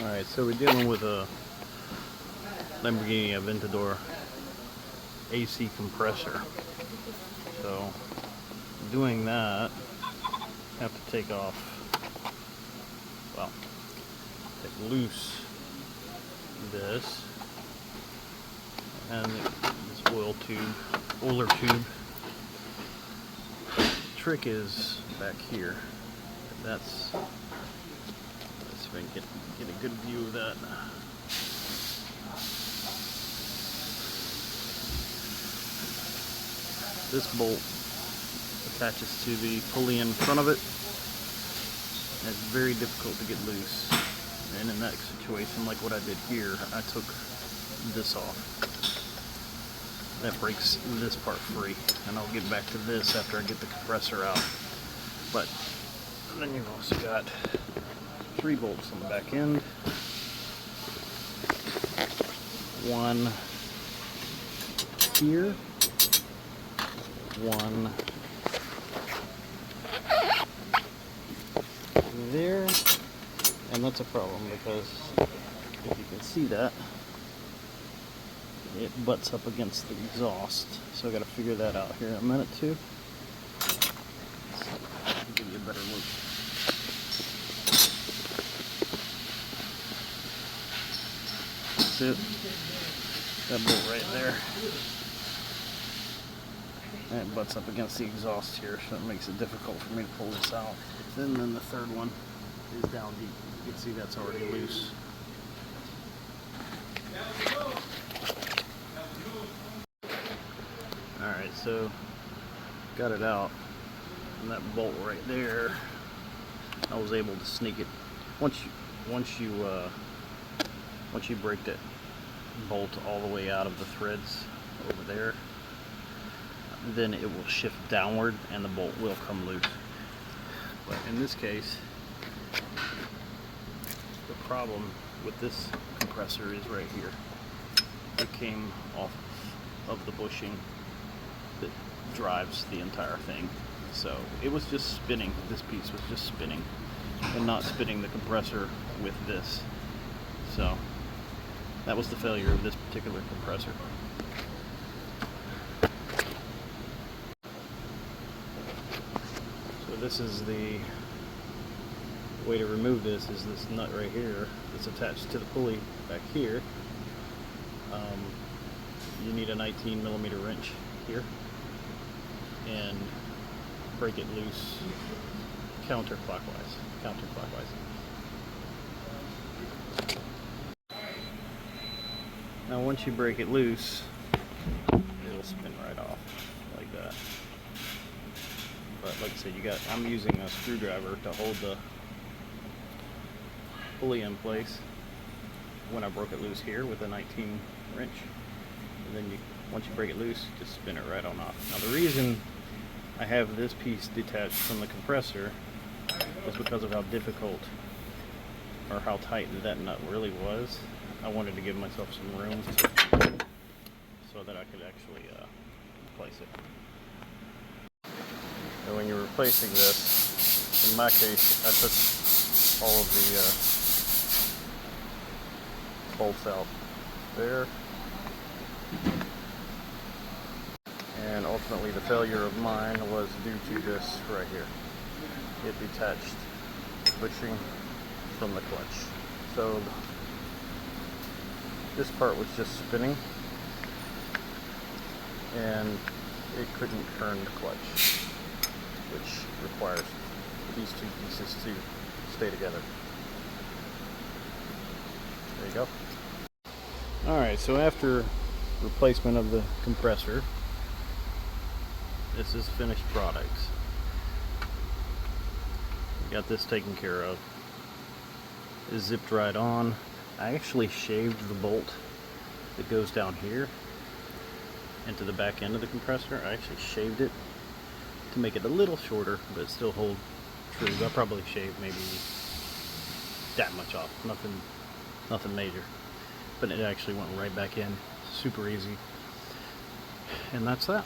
Alright, so we're dealing with a Lamborghini Aventador AC compressor. So, doing that, I have to take off, well, take loose this and this oiler tube. The trick is back here. Let's see if I can get a good view of that. This bolt attaches to the pulley in front of it, and it's very difficult to get loose. And in that situation, like what I did here, I took this off. That breaks this part free, and I'll get back to this after I get the compressor out. But then you've also got 3 bolts on the back end. One here, one there, and that's a problem because if you can see that, it butts up against the exhaust. So I got to figure that out here in a minute too. I'll give you a better look. That's it. That bolt right there. And it butts up against the exhaust here, so it makes it difficult for me to pull this out. Then the third one is down deep. You can see that's already loose. Alright, so got it out, and that bolt right there, I was able to sneak it. Once you break that bolt all the way out of the threads over there, then it will shift downward and the bolt will come loose. But in this case, the problem with this compressor is right here. It came off of the bushing that drives the entire thing. So it was just spinning. This piece was just spinning and not spinning the compressor with this. So that was the failure of this particular compressor. So this is the way to remove this, is this nut right here that's attached to the pulley back here. You need a 19mm wrench here and break it loose counterclockwise. Now once you break it loose, it'll spin right off like that. But like I said, I'm using a screwdriver to hold the pulley in place when I broke it loose here with a 19 wrench. And then once you break it loose, just spin it right on off. Now the reason I have this piece detached from the compressor is because of how difficult or how tight that nut really was. I wanted to give myself some room so that I could actually replace it. And when you're replacing this, in my case, I took all of the bolts out there. And ultimately the failure of mine was due to this right here. It detached bushing from the clutch. So this part was just spinning and it couldn't turn the clutch, which requires these 2 pieces to stay together. There you go. Alright, so after replacement of the compressor, this is finished products. Got this taken care of. It's zipped right on. I actually shaved the bolt that goes down here into the back end of the compressor. I actually shaved it to make it a little shorter, but still hold true. I probably shaved maybe that much off. Nothing major. But it actually went right back in. Super easy. And that's that.